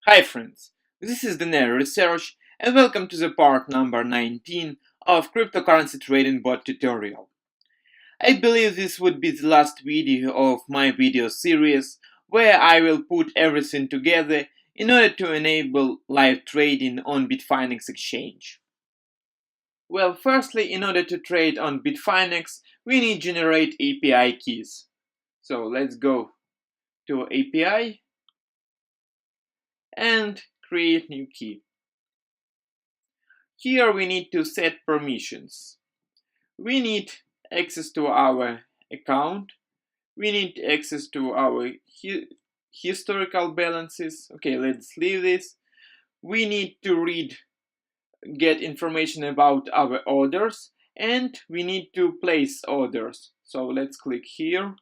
Hi friends, this is Denario Research and welcome to the part number 19 of cryptocurrency trading bot tutorial. I believe this would be the last video of my video series where I will put everything together in order to enable live trading on Bitfinex exchange. Well, firstly, in order to trade on Bitfinex, we need to generate API keys. So let's go to API and create new key. Here we need to set permissions. We need access to our account. We need access to our historical balances. Okay, let's leave this. We need to get information about our orders, and we need to place orders. So let's click here.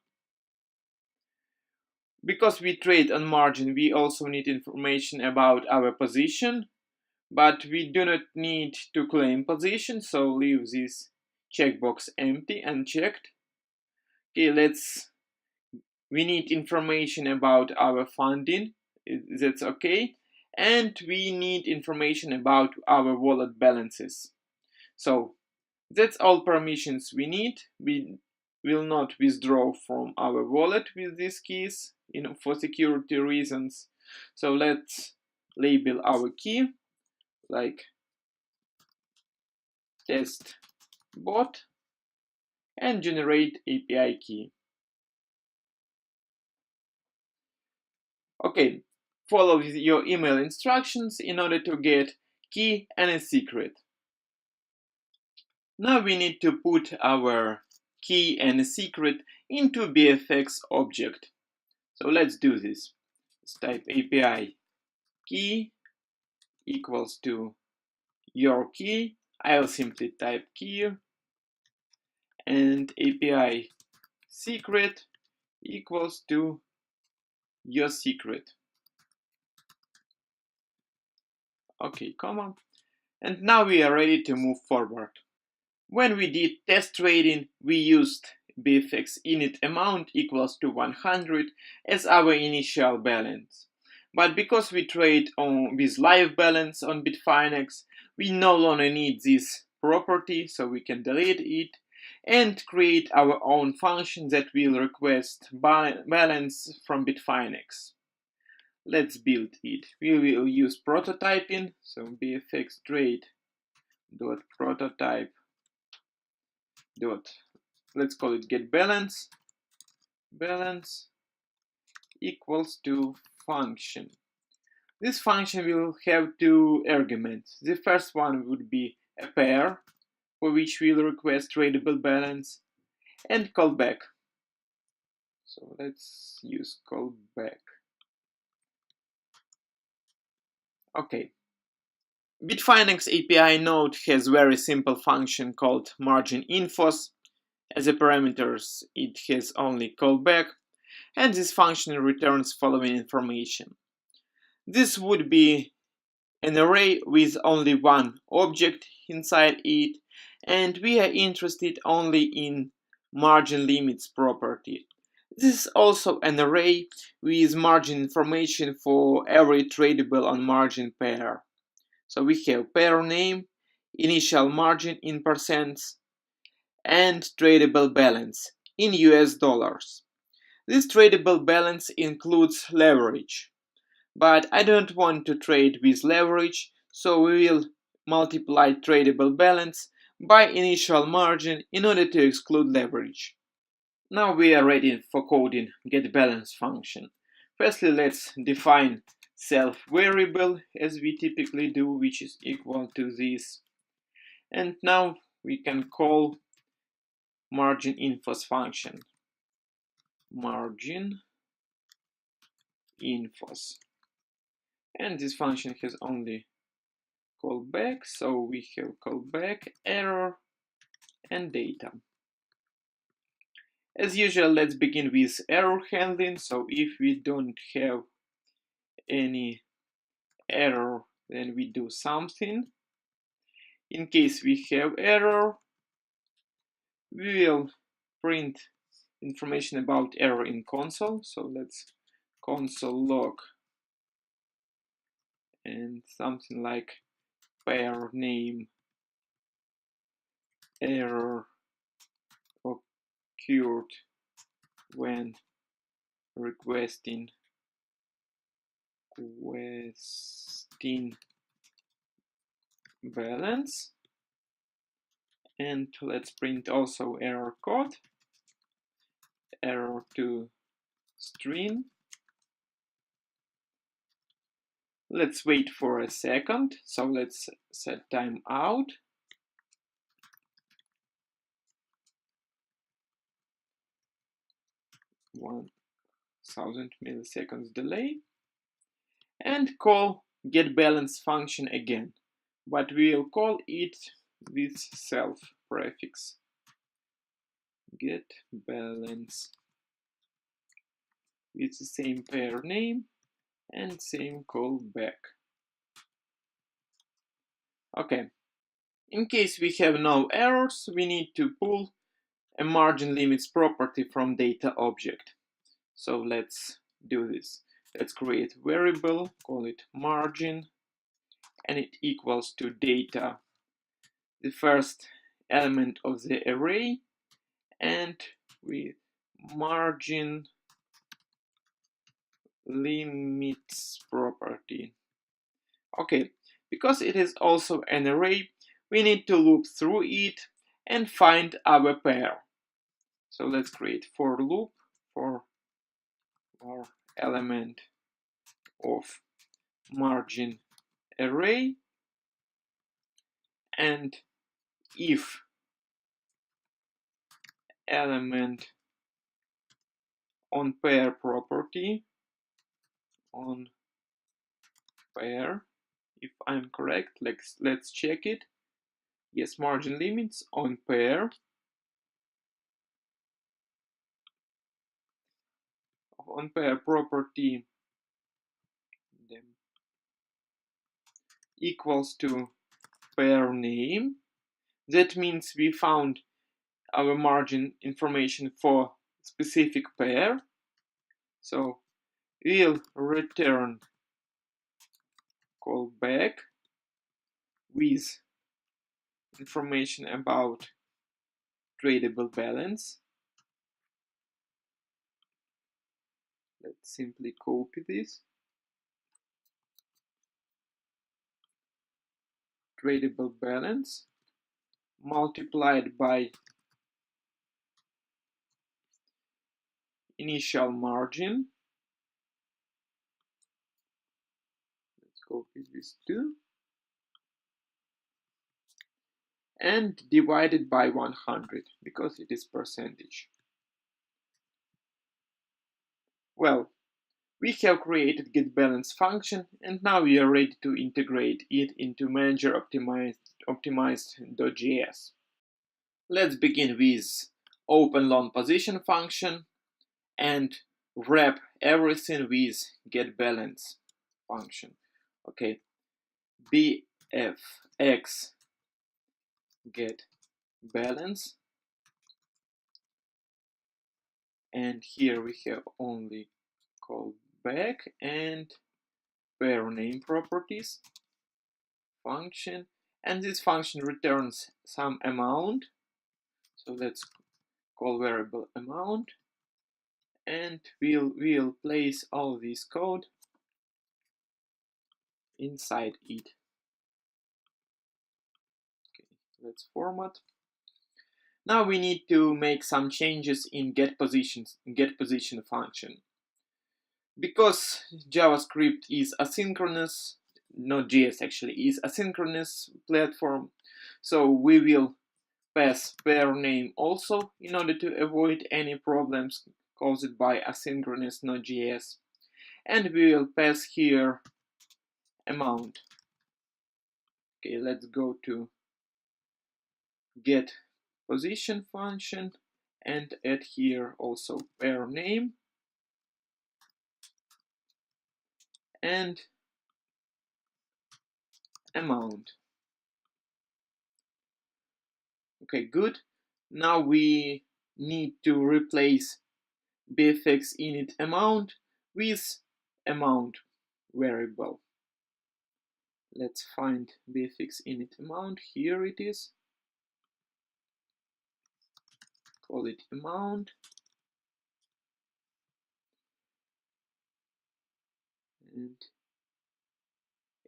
Because we trade on margin, we also need information about our position, but we do not need to claim position, so leave this checkbox empty and checked. Okay, we need information about our funding, that's okay, and we need information about our wallet balances. So that's all permissions we need. We will not withdraw from our wallet with these keys, for security reasons. So let's label our key like test bot and generate API key. Okay, follow your email instructions in order to get key and a secret. Now we need to put our key and a secret into BFX object. So let's do this. Let's type API key equals to your key. I'll simply type key, and API secret equals to your secret. Okay, comma. And now we are ready to move forward. When we did test trading, we used BFX init amount equals to 100 as our initial balance. But because we trade with live balance on Bitfinex, we no longer need this property, so we can delete it and create our own function that will request balance from Bitfinex. Let's build it. We will use prototyping, so bfx trade.prototype. Let's call it get balance equals to function. This function will have two arguments. The first one would be a pair, for which we'll request tradable balance, and callback. So let's use callback. Okay. Bitfinex API node has very simple function called margin infos. As a parameters, it has only callback, and this function returns following information. This would be an array with only one object inside it, and we are interested only in margin limits property. This is also an array with margin information for every tradable on margin pair. So we have pair name, initial margin in percents, and tradable balance in US dollars. This tradable balance includes leverage, but I don't want to trade with leverage, so we will multiply tradable balance by initial margin in order to exclude leverage. Now we are ready for coding getBalance function. Firstly, let's define self variable as we typically do, which is equal to this. And now we can call margin infos function. Margin infos. And this function has only callback, so we have callback, error, and data. As usual, let's begin with error handling. So if we don't have any error, then we do something. In case we have error, we will print information about error in console. So let's console log and something like pair name error occurred when requesting balance. And let's print also error code, error to string. Let's wait for a second. So let's set timeout. 1000 milliseconds delay. And call getBalance function again. But we'll call it with self prefix. GetBalance with the same pair name and same callback. Okay. In case we have no errors, we need to pull a margin limits property from data object. So let's do this. Let's create variable, call it margin, and it equals to data, the first element of the array, and with margin limits property. Okay, because it is also an array, we need to loop through it and find our pair. So let's create for loop for our element of margin array, and if element on pair property on pair, if I'm correct, let's check it. Yes, margin limits on pair property equals to pair name. That means we found our margin information for specific pair. So we'll return callback with information about tradable balance. Let's simply copy this. Tradable balance multiplied by initial margin. Let's copy this too. And divided by 100 because it is percentage. Well, we have created getBalance function, and now we are ready to integrate it into manager optimized.js. Let's begin with open long position function and wrap everything with getBalance function. Okay, bfx getBalance, and here we have only callback and pair name properties function, and this function returns some amount. So let's call variable amount, and we'll place all this code inside it. Okay, let's format. Now we need to make some changes in getPosition function. Because JavaScript is asynchronous, Node.js actually is asynchronous platform, so we will pass pair name also in order to avoid any problems caused by asynchronous Node.js, and we will pass here amount. Okay, let's go to getPosition function and add here also pair name and amount. Okay, good. Now we need to replace bfx init amount with amount variable. Let's find Bitfinex init amount. Here it is. Call it amount. And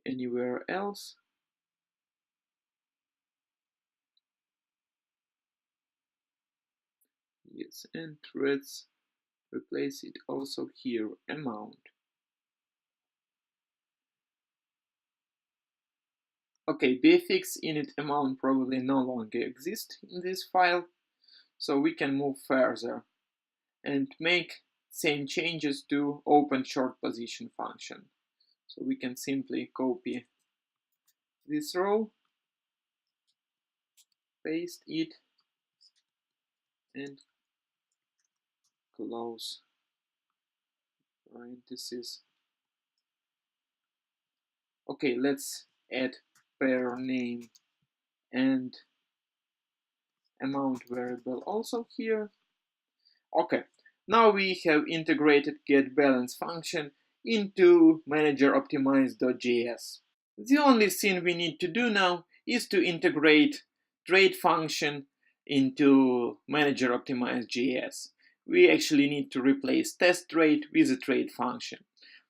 anywhere else. Yes, and let's replace it also here, amount. Okay, Bitfinex init amount probably no longer exists in this file, so we can move further and make same changes to open short position function. So we can simply copy this row, paste it, and close parentheses. Okay, let's add pair name and amount variable also here. Okay, now we have integrated getBalance function into manager-optimized.js. The only thing we need to do now is to integrate trade function into manager-optimized.js. We actually need to replace test trade with a trade function.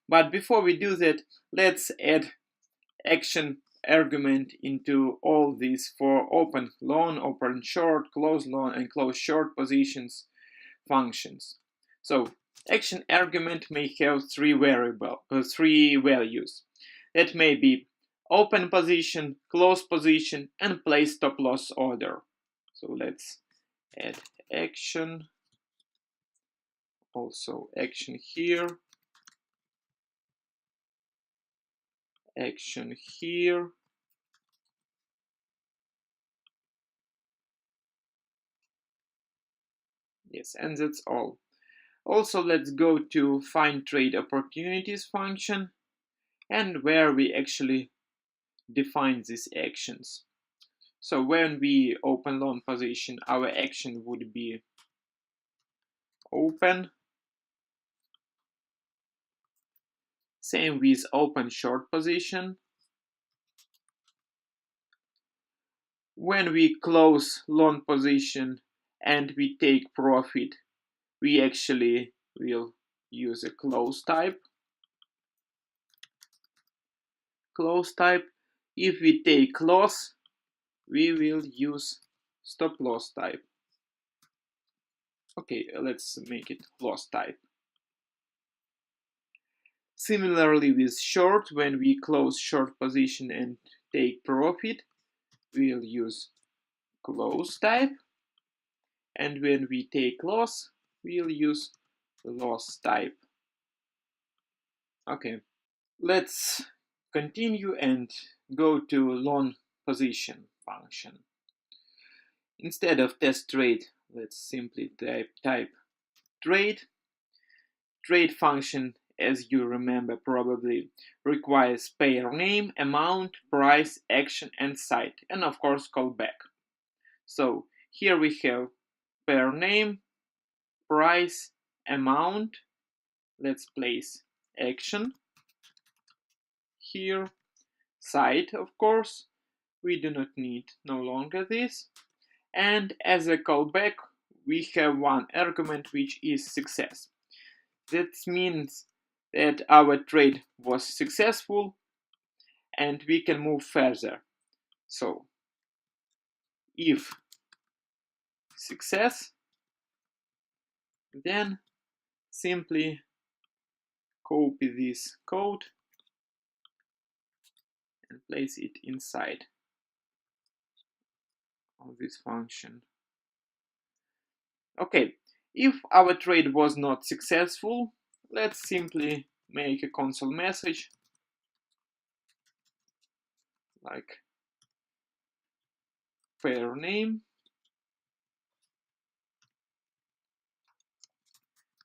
But before we do that, let's add action argument into all these four open long, open short, close long, and close short positions functions. So action argument may have three values. That may be open position, close position, and place stop loss order. So let's add action, also action here, action here, yes, and that's all. Also, let's go to find trade opportunities function, and where we actually define these actions. So when we open long position, our action would be open. Same with open short position. When we close long position and we take profit, we actually will use a close type. Close type. If we take loss, we will use stop loss type. Okay, let's make it loss type. Similarly with short, when we close short position and take profit, we'll use close type. And when we take loss, we'll use loss type. Okay, let's continue and go to long position function. Instead of test trade, let's simply type trade. Trade function, as you remember probably, requires pair name, amount, price, action, and site, and of course callback. So here we have pair name, price, amount. Let's place action here, site, of course. We do not need no longer this. And as a callback, we have one argument which is success. That means that our trade was successful and we can move further. So if success, then simply copy this code and place it inside of this function. Okay, if our trade was not successful, let's simply make a console message like pair name,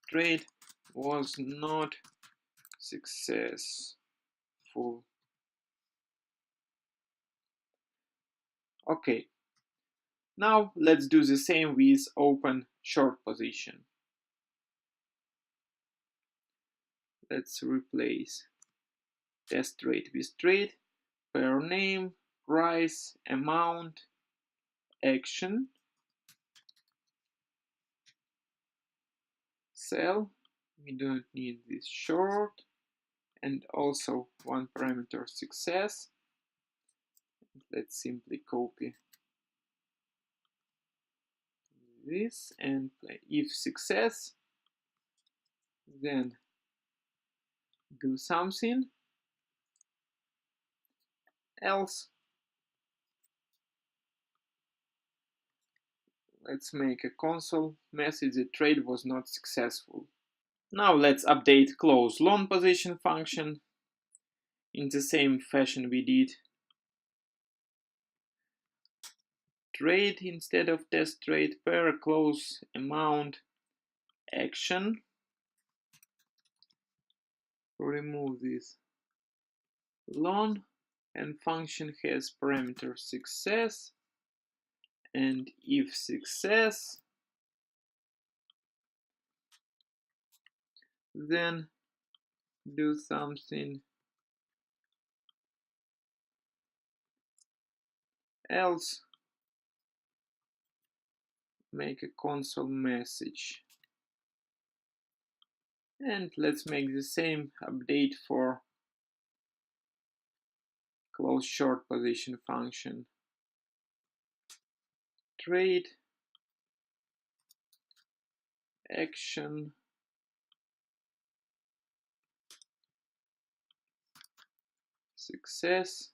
trade was not successful. Okay, now let's do the same with open short position. Let's replace test trade with trade, pair name, price, amount, action, sell. We don't need this short, and also one parameter success. Let's simply copy this and if success, then do something else. Let's make a console message: the trade was not successful. Now let's update close long position function in the same fashion we did trade. Instead of test trade, pair close amount action. Remove this long, and function has parameter success, and if success, then do something else. Make a console message. And let's make the same update for close short position function. Trade action success,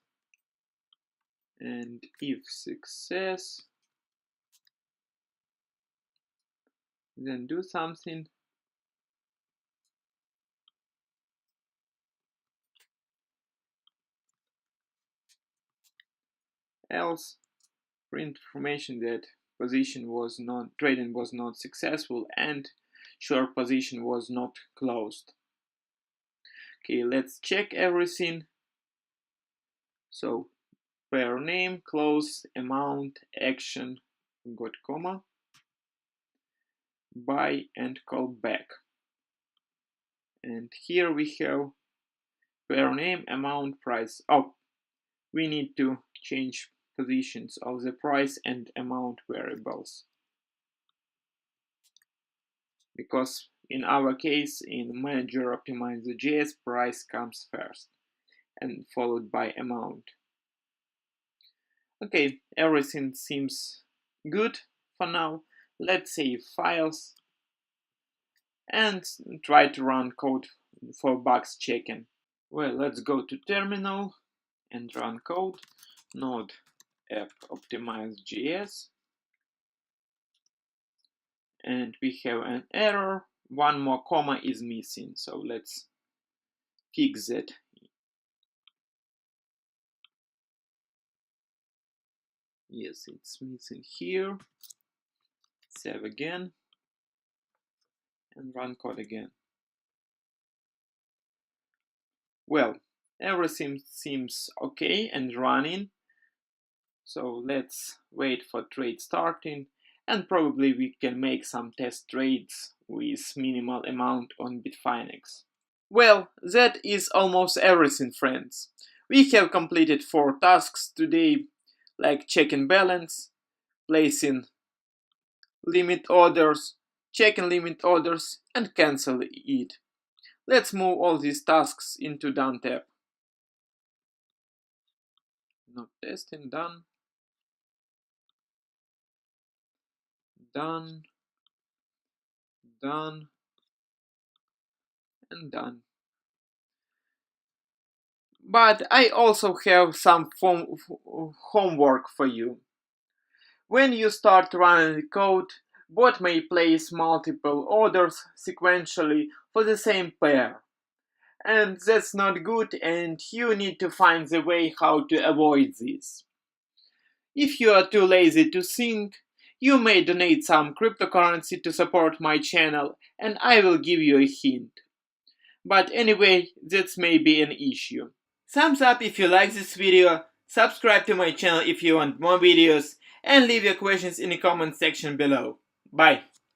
and if success, then do something else. Print information that trading was not successful and short position was not closed. Okay, let's check everything. So pair name, close, amount, action, got comma, buy and call back. And here we have pair name, amount, price. Oh, we need to change positions of the price and amount variables, because in our case in manager optimize.js, price comes first and followed by amount. Okay, everything seems good for now. Let's save files and try to run code for bugs checking. Well, let's go to terminal and run code. Node app optimize.js, and we have an error. One more comma is missing, so let's fix that. Yes, it's missing here. Save again and run code again. Well, everything seems okay and running, so let's wait for trade starting, and probably we can make some test trades with minimal amount on Bitfinex. Well, that is almost everything, friends. We have completed 4 tasks today, like checking balance, placing limit orders, checking limit orders, and cancel it. Let's move all these tasks into Done tab. Not testing, done. Done. Done. And done. But I also have some homework for you. When you start running the code, bot may place multiple orders sequentially for the same pair. And that's not good, and you need to find the way how to avoid this. If you are too lazy to think, you may donate some cryptocurrency to support my channel, and I will give you a hint. But anyway, that may be an issue. Thumbs up if you like this video, subscribe to my channel if you want more videos, and leave your questions in the comment section below. Bye!